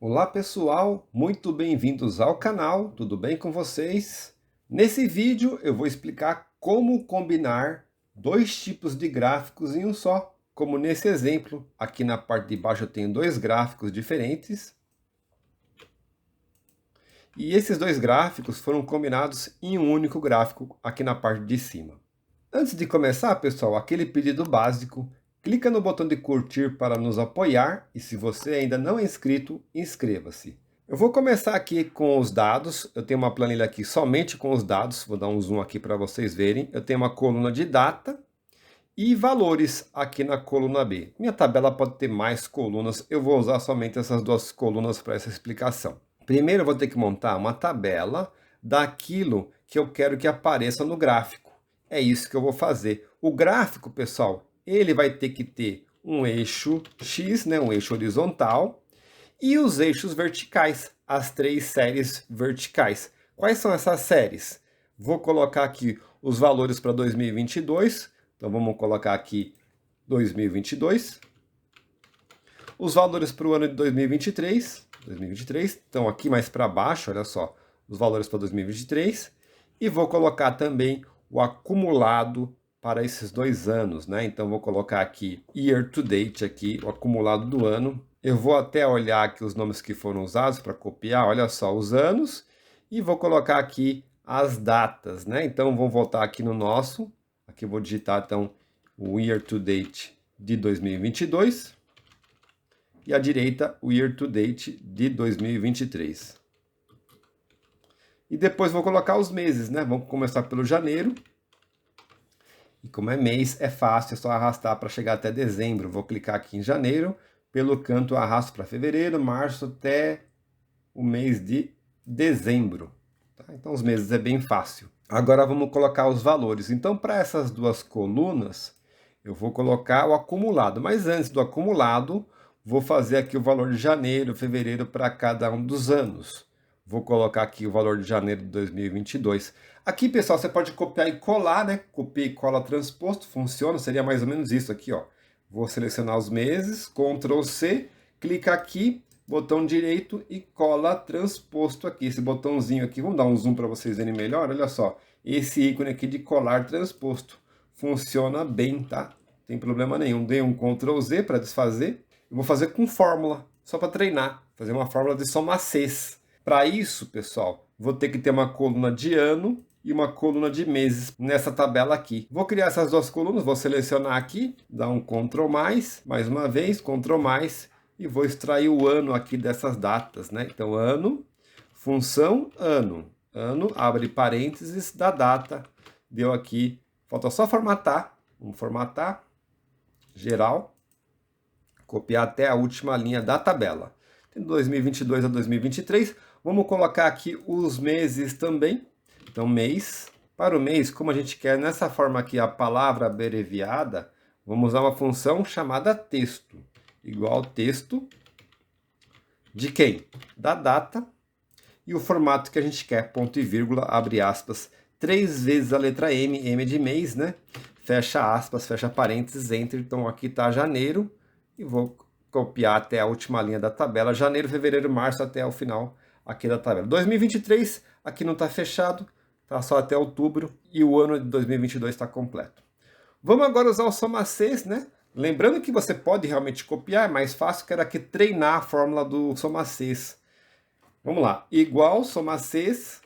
Olá pessoal, muito bem-vindos ao canal, tudo bem com vocês? Nesse vídeo eu vou explicar como combinar dois tipos de gráficos em um só. Como nesse exemplo, aqui na parte de baixo eu tenho dois gráficos diferentes. E esses dois gráficos foram combinados em um único gráfico aqui na parte de cima. Antes de começar, pessoal, aquele pedido básico, clica no botão de curtir para nos apoiar e se você ainda não é inscrito, inscreva-se. Eu vou começar aqui com os dados, eu tenho uma planilha aqui somente com os dados, vou dar um zoom aqui para vocês verem. Eu tenho uma coluna de data e valores aqui na coluna B. Minha tabela pode ter mais colunas, eu vou usar somente essas duas colunas para essa explicação. Primeiro eu vou ter que montar uma tabela daquilo que eu quero que apareça no gráfico. É isso que eu vou fazer. O gráfico, pessoal, ele vai ter que ter um eixo X, né, um eixo horizontal, e os eixos verticais, as três séries verticais. Quais são essas séries? Vou colocar aqui os valores para 2022, então vamos colocar aqui 2022. Os valores para o ano de 2023 estão aqui mais para baixo, olha só, os valores para 2023. E vou colocar também o acumulado para esses 2 anos, né? Então vou colocar aqui year to date, aqui, o acumulado do ano. Eu vou até olhar aqui os nomes que foram usados para copiar, olha só, os anos. E vou colocar aqui as datas, né? Então vou voltar aqui no nosso, aqui eu vou digitar então o year to date de 2022. E à direita o year to date de 2023. E depois vou colocar os meses, né? Vamos começar pelo janeiro. E como é mês, é fácil, é só arrastar para chegar até dezembro. Vou clicar aqui em janeiro, pelo canto eu arrasto para fevereiro, março até o mês de dezembro. Tá? Então os meses é bem fácil. Agora vamos colocar os valores. Então para essas duas colunas, eu vou colocar o acumulado. Mas antes do acumulado, vou fazer aqui o valor de janeiro, fevereiro para cada um dos anos. Vou colocar aqui o valor de janeiro de 2022. Aqui, pessoal, você pode copiar e colar, né? Copia e cola transposto, funciona, seria mais ou menos isso aqui, ó. Vou selecionar os meses, Ctrl C, clica aqui, botão direito e cola transposto aqui. Esse botãozinho aqui, vamos dar um zoom para vocês verem melhor, olha só. Esse ícone aqui de colar transposto. Funciona bem, tá? Não tem problema nenhum. Dei um Ctrl Z para desfazer. Eu vou fazer com fórmula, só para treinar. Fazer uma fórmula de soma Cs. Para isso, pessoal, vou ter que ter uma coluna de ano e uma coluna de meses nessa tabela aqui. Vou criar essas duas colunas, vou selecionar aqui, dar um Ctrl+, mais uma vez, Ctrl+, e vou extrair o ano aqui dessas datas, né? Então, ano, função, ano. Ano, abre parênteses, da data. Deu aqui, falta só formatar. Vamos formatar, geral, copiar até a última linha da tabela. De 2022 a 2023, vamos colocar aqui os meses também. Então, mês. Para o mês, como a gente quer nessa forma aqui a palavra abreviada, vamos usar uma função chamada texto. Igual texto de quem? Da data. E o formato que a gente quer, ponto e vírgula, abre aspas, 3 vezes a letra M, M de mês, né? Fecha aspas, fecha parênteses, entre. Então, aqui está janeiro. E vou copiar até a última linha da tabela, janeiro, fevereiro, março, até o final aqui da tabela. 2023, aqui não está fechado, está só até outubro, e o ano de 2022 está completo. Vamos agora usar o soma Cs, né? Lembrando que você pode realmente copiar, é mais fácil, quero aqui treinar a fórmula do soma Cs. Vamos lá, igual soma Cs,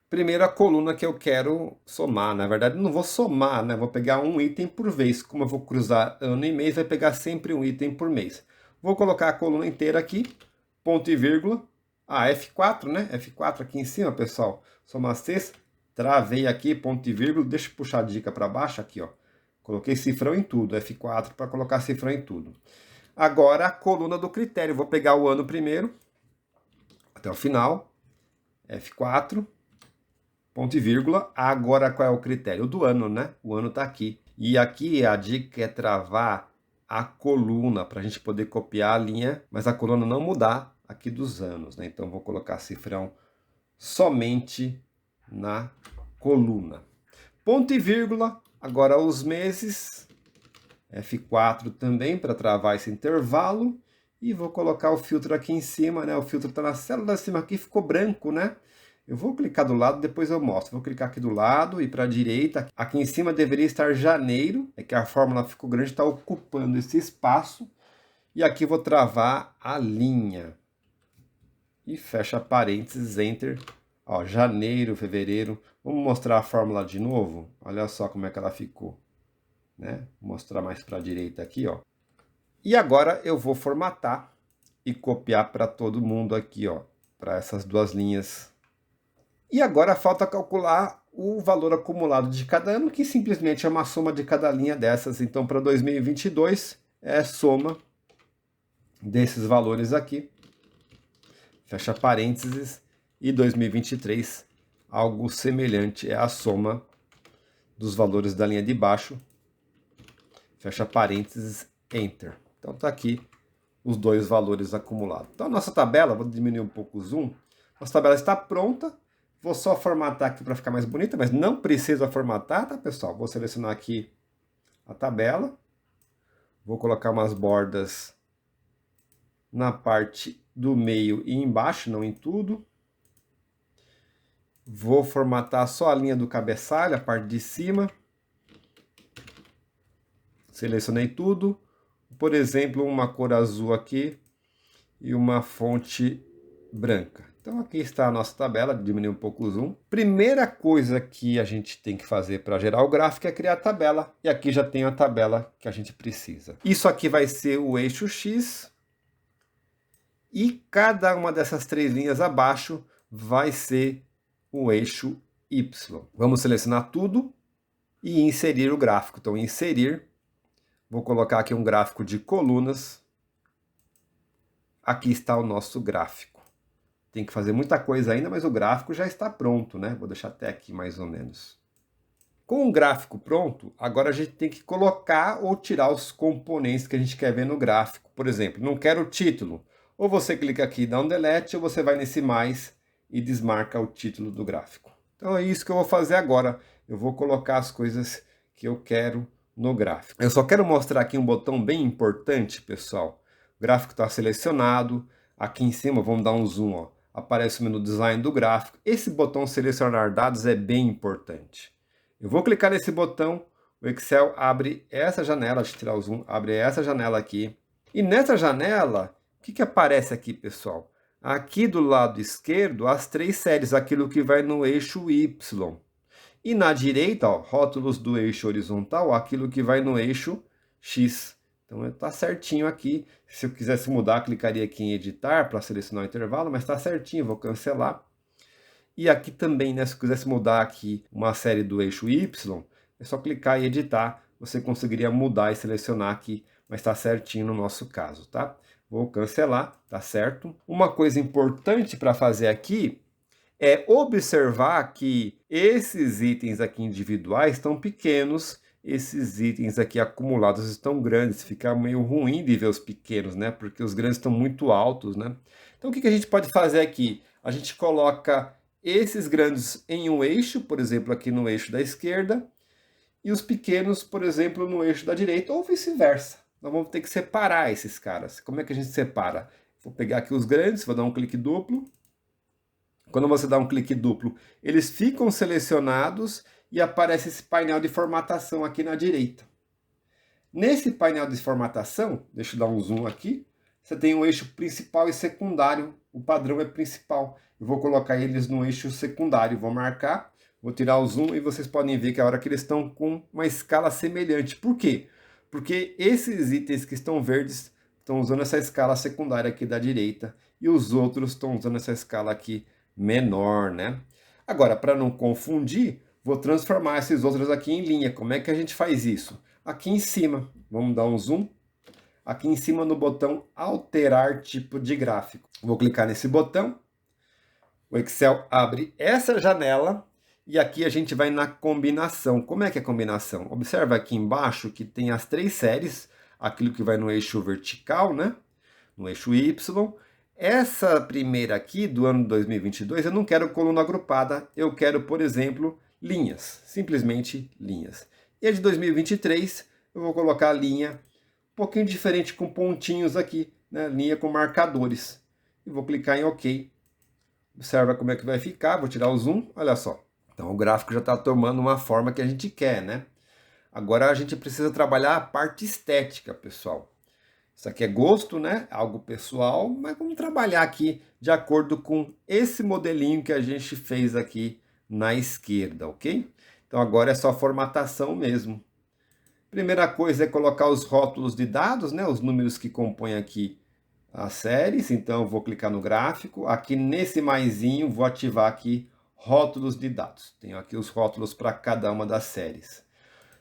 primeira coluna que eu quero somar. Na verdade, não vou somar, né? Vou pegar um item por vez. Como eu vou cruzar ano e mês, vai pegar sempre um item por mês. Vou colocar a coluna inteira aqui, ponto e vírgula. F4, né? F4 aqui em cima, pessoal. Soma Cs, travei aqui, ponto e vírgula. Deixa eu puxar a dica para baixo aqui, ó. Coloquei cifrão em tudo, F4 para colocar cifrão em tudo. Agora a coluna do critério. Vou pegar o ano primeiro, até o final, F4. Ponto e vírgula. Agora qual é o critério? O do ano, né? O ano está aqui. E aqui a dica é travar a coluna para a gente poder copiar a linha, mas a coluna não mudar aqui dos anos, né? Então vou colocar cifrão somente na coluna. Ponto e vírgula. Agora os meses. F4 também para travar esse intervalo. E vou colocar o filtro aqui em cima, né? O filtro está na célula de cima aqui, ficou branco, né? Eu vou clicar do lado, depois eu mostro. Vou clicar aqui do lado e para a direita. Aqui em cima deveria estar janeiro. É que a fórmula ficou grande, está ocupando esse espaço. E aqui vou travar a linha. E fecha parênteses, Enter. Ó, janeiro, fevereiro. Vamos mostrar a fórmula de novo? Olha só como é que ela ficou. Né? Vou mostrar mais para a direita aqui, ó. E agora eu vou formatar e copiar para todo mundo aqui, ó, para essas duas linhas. E agora falta calcular o valor acumulado de cada ano, que simplesmente é uma soma de cada linha dessas. Então, para 2022, é soma desses valores aqui. Fecha parênteses. E 2023, algo semelhante, é a soma dos valores da linha de baixo. Fecha parênteses, Enter. Então tá aqui os dois valores acumulados. Então a nossa tabela, vou diminuir um pouco o zoom, nossa tabela está pronta. Vou só formatar aqui para ficar mais bonita, mas não precisa formatar, tá, pessoal? Vou selecionar aqui a tabela. Vou colocar umas bordas na parte do meio e embaixo, não em tudo. Vou formatar só a linha do cabeçalho, a parte de cima. Selecionei tudo. Por exemplo, uma cor azul aqui e uma fonte branca. Então aqui está a nossa tabela, diminuir um pouco o zoom. Primeira coisa que a gente tem que fazer para gerar o gráfico é criar a tabela. E aqui já tem a tabela que a gente precisa. Isso aqui vai ser o eixo X. E cada uma dessas três linhas abaixo vai ser o eixo Y. Vamos selecionar tudo e inserir o gráfico. Então, inserir. Vou colocar aqui um gráfico de colunas. Aqui está o nosso gráfico. Tem que fazer muita coisa ainda, mas o gráfico já está pronto, né? Vou deixar até aqui mais ou menos. Com o gráfico pronto, agora a gente tem que colocar ou tirar os componentes que a gente quer ver no gráfico. Por exemplo, não quero o título. Ou você clica aqui e dá um delete, ou você vai nesse mais e desmarca o título do gráfico. Então é isso que eu vou fazer agora. Eu vou colocar as coisas que eu quero no gráfico. Eu só quero mostrar aqui um botão bem importante, pessoal. O gráfico está selecionado. Aqui em cima, vamos dar um zoom, ó. Aparece o menu Design do gráfico. Esse botão Selecionar Dados é bem importante. Eu vou clicar nesse botão, o Excel abre essa janela, deixa eu tirar o zoom, abre essa janela aqui. E nessa janela, o que aparece aqui, pessoal? Aqui do lado esquerdo, as três séries, aquilo que vai no eixo Y. E na direita, ó, rótulos do eixo horizontal, aquilo que vai no eixo X. Então está certinho aqui. Se eu quisesse mudar, clicaria aqui em editar para selecionar o intervalo, mas está certinho, vou cancelar. E aqui também, né, se eu quisesse mudar aqui uma série do eixo Y, é só clicar e editar. Você conseguiria mudar e selecionar aqui, mas está certinho no nosso caso, tá? Vou cancelar, tá certo? Uma coisa importante para fazer aqui é observar que esses itens aqui individuais estão pequenos, esses itens aqui acumulados estão grandes. Fica meio ruim de ver os pequenos, né? Porque os grandes estão muito altos, né? Então o que a gente pode fazer aqui? A gente coloca esses grandes em um eixo, por exemplo, aqui no eixo da esquerda, e os pequenos, por exemplo, no eixo da direita, ou vice-versa. Nós vamos ter que separar esses caras. Como é que a gente separa? Vou pegar aqui os grandes, vou dar um clique duplo. Quando você dá um clique duplo, eles ficam selecionados e aparece esse painel de formatação aqui na direita. Nesse painel de formatação, deixa eu dar um zoom aqui, você tem o eixo principal e secundário, o padrão é principal. Eu vou colocar eles no eixo secundário, vou marcar, vou tirar o zoom e vocês podem ver que a hora que eles estão com uma escala semelhante. Por quê? Porque esses itens que estão verdes estão usando essa escala secundária aqui da direita e os outros estão usando essa escala aqui menor, né? Agora, para não confundir, vou transformar esses outros aqui em linha. Como é que a gente faz isso? Aqui em cima, vamos dar um zoom. Aqui em cima no botão Alterar Tipo de Gráfico. Vou clicar nesse botão. O Excel abre essa janela e aqui a gente vai na combinação. Como é que é a combinação? Observa aqui embaixo que tem as três séries. Aquilo que vai no eixo vertical, né? No eixo Y. Essa primeira aqui, do ano 2022, eu não quero coluna agrupada, eu quero, por exemplo, linhas, simplesmente linhas. E a de 2023, eu vou colocar a linha um pouquinho diferente, com pontinhos aqui, né, linha com marcadores. E vou clicar em OK. Observa como é que vai ficar, vou tirar o zoom, olha só. Então o gráfico já está tomando uma forma que a gente quer, né? Agora a gente precisa trabalhar a parte estética, pessoal. Isso aqui é gosto, né? Algo pessoal, mas vamos trabalhar aqui de acordo com esse modelinho que a gente fez aqui na esquerda, ok? Então agora é só formatação mesmo. Primeira coisa é colocar os rótulos de dados, né? Os números que compõem aqui as séries. Então eu vou clicar no gráfico. Aqui nesse maisinho vou ativar aqui rótulos de dados. Tenho aqui os rótulos para cada uma das séries.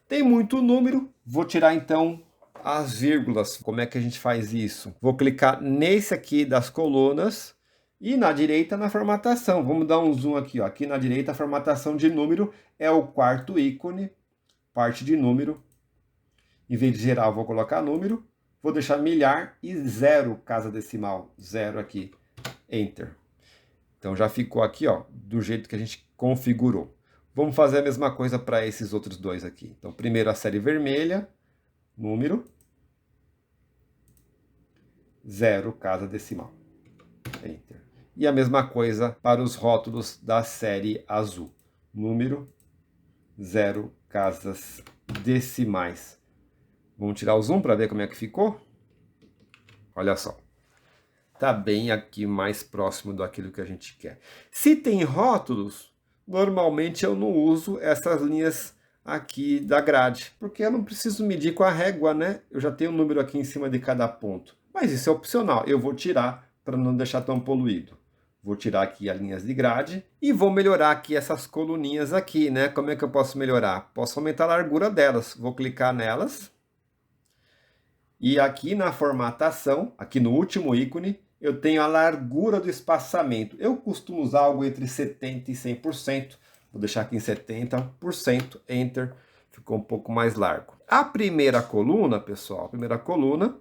Tem muito número, vou tirar então as vírgulas. Como é que a gente faz isso? Vou clicar nesse aqui das colunas e na direita na formatação. Vamos dar um zoom aqui, ó. Aqui na direita a formatação de número é o quarto ícone, parte de número. Em vez de geral, vou colocar número. Vou deixar milhar e 0 casa decimal. 0 aqui. Enter. Então já ficou aqui, ó, do jeito que a gente configurou. Vamos fazer a mesma coisa para esses outros dois aqui. Então, primeiro a série vermelha, número, 0 casa decimal. Enter. E a mesma coisa para os rótulos da série azul. Número, 0 casas decimais. Vamos tirar o zoom para ver como é que ficou? Olha só. Está bem aqui mais próximo daquilo que a gente quer. Se tem rótulos, normalmente eu não uso essas linhas aqui da grade, porque eu não preciso medir com a régua, né? Eu já tenho um número aqui em cima de cada ponto. Mas isso é opcional, eu vou tirar para não deixar tão poluído. Vou tirar aqui as linhas de grade e vou melhorar aqui essas coluninhas aqui, né? Como é que eu posso melhorar? Posso aumentar a largura delas. Vou clicar nelas. E aqui na formatação, aqui no último ícone, eu tenho a largura do espaçamento. Eu costumo usar algo entre 70% e 100%. Vou deixar aqui em 70%, Enter. Ficou um pouco mais largo. A primeira coluna, pessoal, a primeira coluna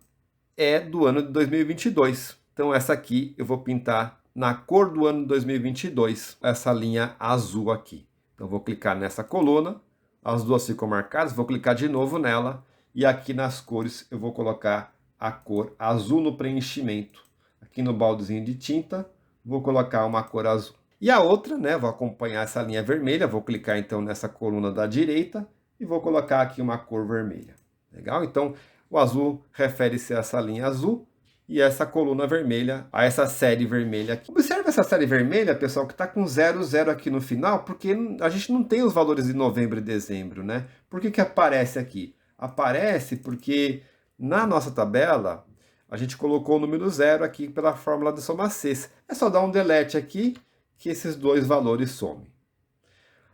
é do ano de 2022. Então essa aqui eu vou pintar na cor do ano de 2022, essa linha azul aqui. Então vou clicar nessa coluna, as duas ficam marcadas, vou clicar de novo nela. E aqui nas cores eu vou colocar a cor azul no preenchimento. Aqui no baldezinho de tinta, vou colocar uma cor azul. E a outra, né, vou acompanhar essa linha vermelha, vou clicar então nessa coluna da direita e vou colocar aqui uma cor vermelha. Legal? Então, o azul refere-se a essa linha azul e essa coluna vermelha, a essa série vermelha aqui. Observe essa série vermelha, pessoal, que está com 00 aqui no final, porque a gente não tem os valores de novembro e dezembro, né? Por que que aparece aqui? Aparece porque na nossa tabela a gente colocou o número 0 aqui pela fórmula de soma Cs. É só dar um delete aqui que esses dois valores somem.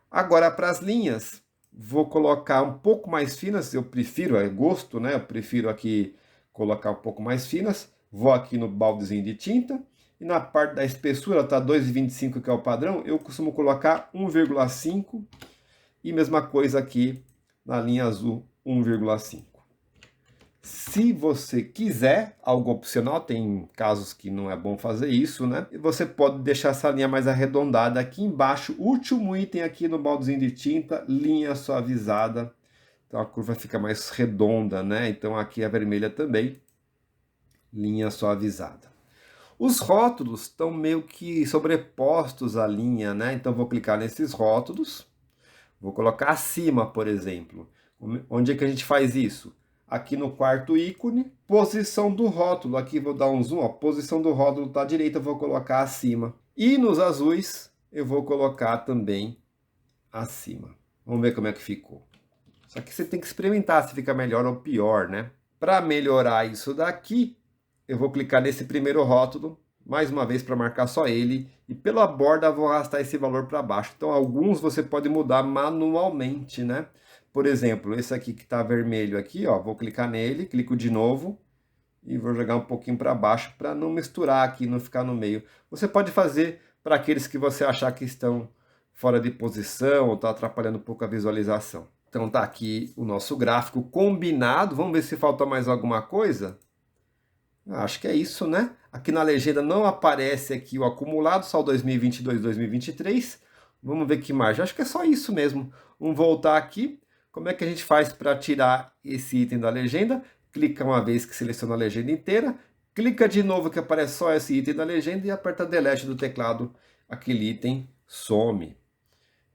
Agora para as linhas, vou colocar um pouco mais finas, eu prefiro, é gosto, né? Eu prefiro aqui colocar um pouco mais finas. Vou aqui no baldezinho de tinta e na parte da espessura, tá 2,25 que é o padrão, eu costumo colocar 1,5 e mesma coisa aqui na linha azul, 1,5. Se você quiser, algo opcional, tem casos que não é bom fazer isso, né? Você pode deixar essa linha mais arredondada aqui embaixo. Último item aqui no baldezinho de tinta, linha suavizada. Então a curva fica mais redonda, né? Então aqui a vermelha também, linha suavizada. Os rótulos estão meio que sobrepostos à linha, né? Então vou clicar nesses rótulos. Vou colocar acima, por exemplo. Onde é que a gente faz isso? Aqui no quarto ícone, posição do rótulo. Aqui vou dar um zoom, ó. Posição do rótulo da direita, vou colocar acima. E nos azuis, eu vou colocar também acima. Vamos ver como é que ficou. Só que você tem que experimentar se fica melhor ou pior, né? Para melhorar isso daqui, eu vou clicar nesse primeiro rótulo, mais uma vez para marcar só ele, e pela borda vou arrastar esse valor para baixo. Então alguns você pode mudar manualmente, né? Por exemplo, esse aqui que está vermelho aqui, ó, vou clicar nele, clico de novo e vou jogar um pouquinho para baixo para não misturar aqui, não ficar no meio. Você pode fazer para aqueles que você achar que estão fora de posição ou está atrapalhando um pouco a visualização. Então tá aqui o nosso gráfico combinado. Vamos ver se falta mais alguma coisa? Acho que é isso, né? Aqui na legenda não aparece aqui o acumulado, só o 2022 e 2023. Vamos ver que mais. Acho que é só isso mesmo. Vamos voltar aqui. Como é que a gente faz para tirar esse item da legenda? Clica uma vez que seleciona a legenda inteira, clica de novo que aparece só esse item da legenda e aperta Delete do teclado, aquele item some.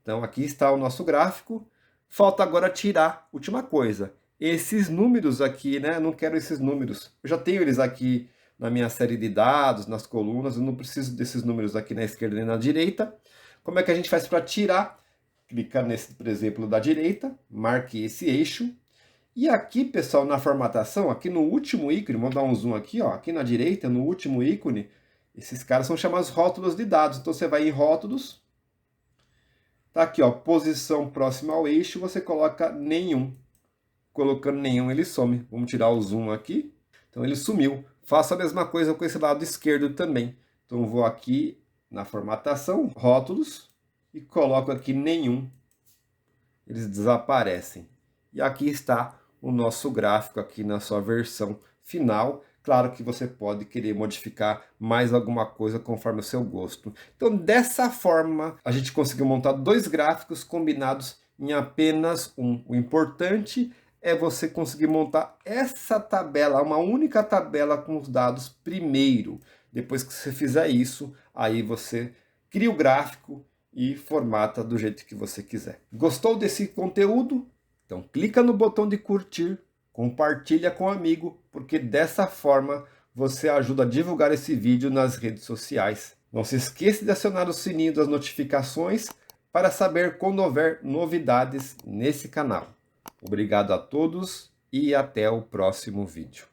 Então aqui está o nosso gráfico. Falta agora tirar, última coisa, esses números aqui, né? Eu não quero esses números. Eu já tenho eles aqui na minha série de dados, nas colunas, eu não preciso desses números aqui na esquerda nem na direita. Como é que a gente faz para tirar? Clica nesse, por exemplo, da direita, marque esse eixo. E aqui, pessoal, na formatação, aqui no último ícone, vamos dar um zoom aqui, ó, aqui na direita, no último ícone, esses caras são chamados rótulos de dados. Então você vai em rótulos, tá aqui, ó, posição próxima ao eixo, você coloca nenhum. Colocando nenhum, ele some. Vamos tirar o zoom aqui. Então ele sumiu. Faço a mesma coisa com esse lado esquerdo também. Então vou aqui na formatação, rótulos, e coloco aqui nenhum. Eles desaparecem. E aqui está o nosso gráfico aqui na sua versão final. Claro que você pode querer modificar mais alguma coisa conforme o seu gosto. Então, dessa forma, a gente conseguiu montar dois gráficos combinados em apenas um. O importante é você conseguir montar essa tabela, uma única tabela com os dados primeiro. Depois que você fizer isso, aí você cria o gráfico e formata do jeito que você quiser. Gostou desse conteúdo? Então clica no botão de curtir, compartilha com um amigo, porque dessa forma você ajuda a divulgar esse vídeo nas redes sociais. Não se esqueça de acionar o sininho das notificações para saber quando houver novidades nesse canal. Obrigado a todos e até o próximo vídeo.